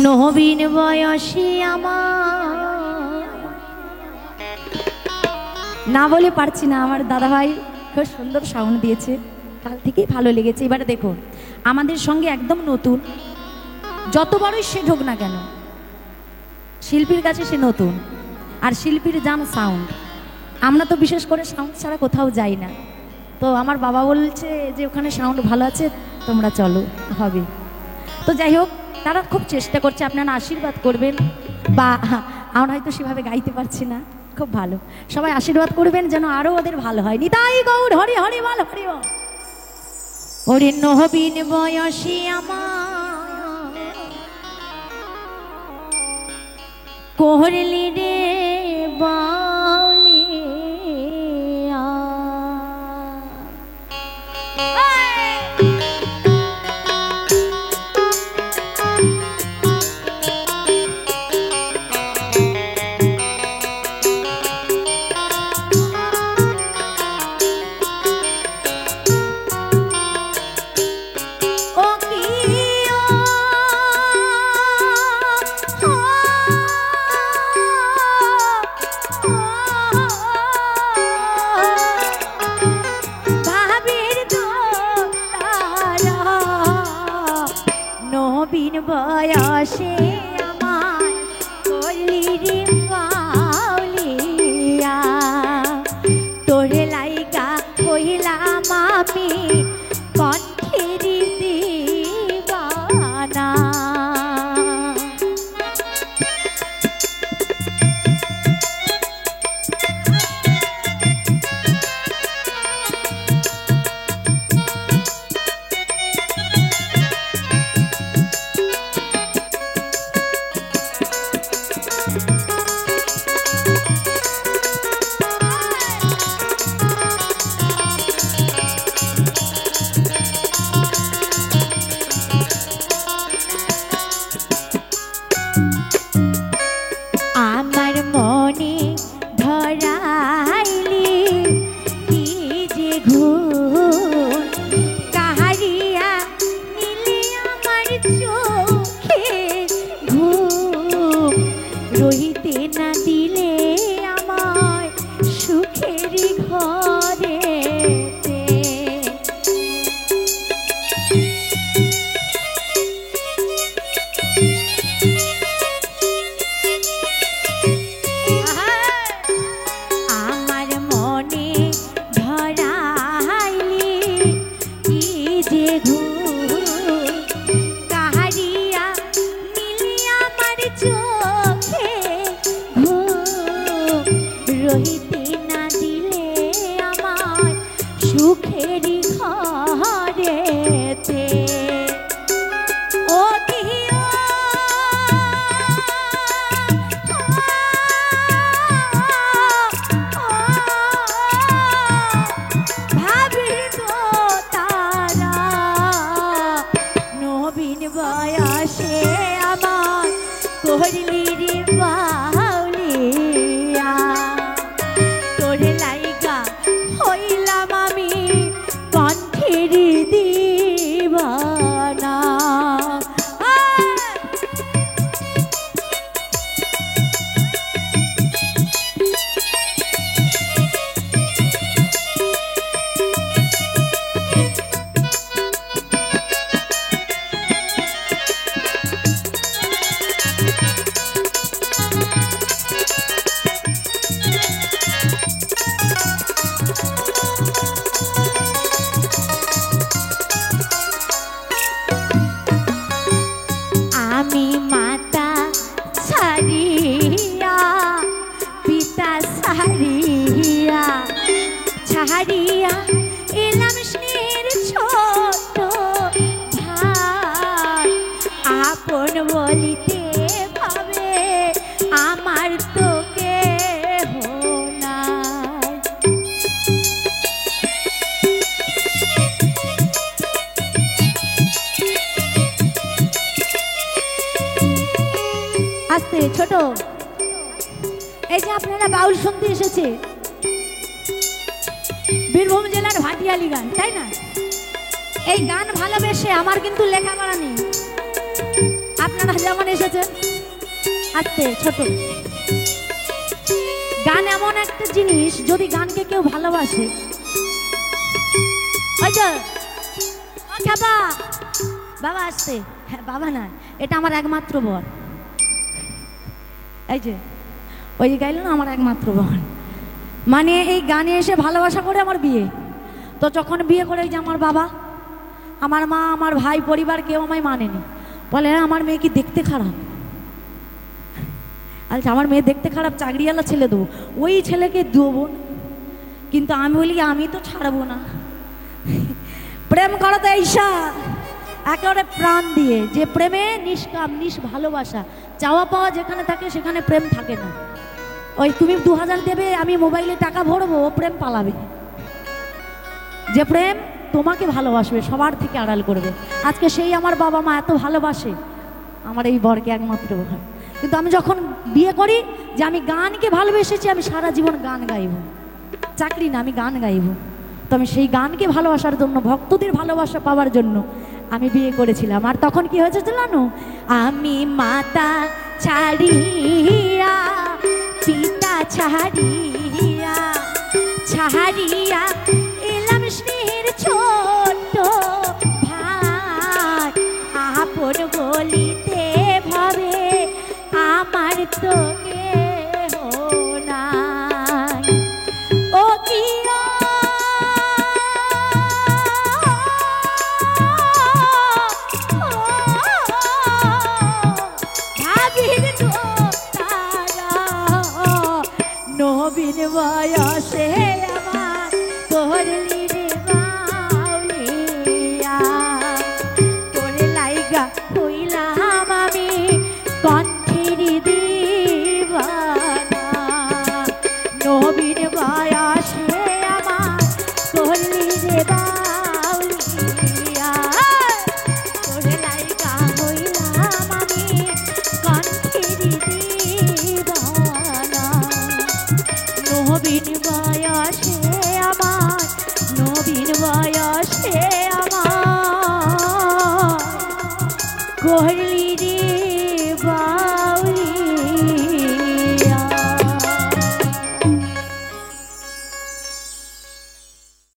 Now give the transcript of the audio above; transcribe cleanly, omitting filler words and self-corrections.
নবীন বয়সী আমার না বলে পারছি না। আমার দাদাভাই খুব সুন্দর সাউন্ড দিয়েছে, কাল থেকেই ভালো লেগেছে। এবারে দেখো আমাদের সঙ্গে একদম নতুন, যতবারই সে ঢোক না কেন শিল্পীর কাছে সে নতুন, আর শিল্পীর জান সাউন্ড। আমরা তো বিশেষ করে সাউন্ড ছাড়া কোথাও যাই না। তো আমার বাবা বলছে যে ওখানে সাউন্ড ভালো আছে, তোমরা চলো, হবে। তো যাই হোক, তারা খুব চেষ্টা করছে, আপনারা আশীর্বাদ করবেন। বা আমরা হয়তো সেভাবে গাইতে পারছি না, খুব ভালো, সবাই আশীর্বাদ করবেন যেন আরো ওদের ভালো হয়। নিতাই গৌর হরি হরি বল হরি বল। ওরে নবীন বয়সী আমার কোহরলি রে বাউলি নবীন বয়সে আমার কলি রে বাউলিয়া, তোরে লাইগা কইলাম আমি কণ্ঠের দিবানা। আমার মনে ধরাইলি কি যে ঘুম, কাহারিয়া নিলে আমার চোখে ঘুম, রহিতে না দিলে আমার সুখের ঘরে। চোখে ঘুম ছাড়িয়া এলাম স্নেহের ছোট ভাই, আপন বলিতে ভাবে আমার তো কেহ নাই। আস্তে ছোট, এই যে আপনারা বাউল শুনতে এসেছে, বীরভূম জেলার ভাটিয়ালি গান, তাই না? এই গান ভালোবেসে আমার কিন্তু লেখাপড়া নেই, আপনারা যেমন এসেছেন। আস্তে ছোট, গান এমন একটা জিনিস, যদি গানকে কেউ ভালোবাসে, ওই যে বাবা বাবা আসছে, হ্যাঁ বাবা না, এটা আমার একমাত্র বর। এই যে ওই যে গাইল না, আমার একমাত্র বোন। মানে এই গানে এসে ভালোবাসা করে আমার বিয়ে। তো যখন বিয়ে করে, যে আমার বাবা, আমার মা, আমার ভাই, পরিবার কেউ আমায় মানেনি, বলে আমার মেয়ে কি দেখতে খারাপ? আচ্ছা, আমার মেয়ে দেখতে খারাপ, চাকরিওয়ালা ছেলে দেবো, ওই ছেলেকে দেবো। কিন্তু আমি বলি আমি তো ছাড়বো না। প্রেম করো তো এইসা একেবারে প্রাণ দিয়ে, যে প্রেমে নিষ্কাম ভালোবাসা, চাওয়া পাওয়া যেখানে থাকে সেখানে প্রেম থাকে না। ওই তুমি 2000 দেবে, আমি মোবাইলে টাকা ভরবো, ও প্রেম পালাবে। যে প্রেম তোমাকে ভালোবাসবে, সবার থেকে আড়াল করবে। আজকে সেই আমার বাবা মা এত ভালোবাসে আমার এই বরকে, একমাত্র বর। কিন্তু আমি যখন বিয়ে করি, যে আমি গানকে ভালোবেসেছি, আমি সারা জীবন গান গাইব, চাকরি না, আমি গান গাইব। তো আমি সেই গানকে ভালোবাসার জন্য, ভক্তদের ভালোবাসা পাওয়ার জন্য আমি বিয়ে করেছিলাম। আর তখন কি হয়েছে জানো? আমি মাতা ছাড়িয়া, পিতা ছাড়িয়া, ছাড়িয়া এলাম স্নেহের ছোট ভাই, আপন বলিতে ভাবে আমার তো কেহ নাই। ও কি নবীন বয়সে আমার করলি রে বাউলিয়া, তোরে লাইগা হইলাম আমি কণ্ঠের দিবানা। নবীন বয়সে আমার করলি রে বাউলিয়া, তোরে লাইগা হইলাম আমি কণ্ঠের দিবানা। নবীন বয়সে আমার, নবীন বয়সে আমার করলি রে বা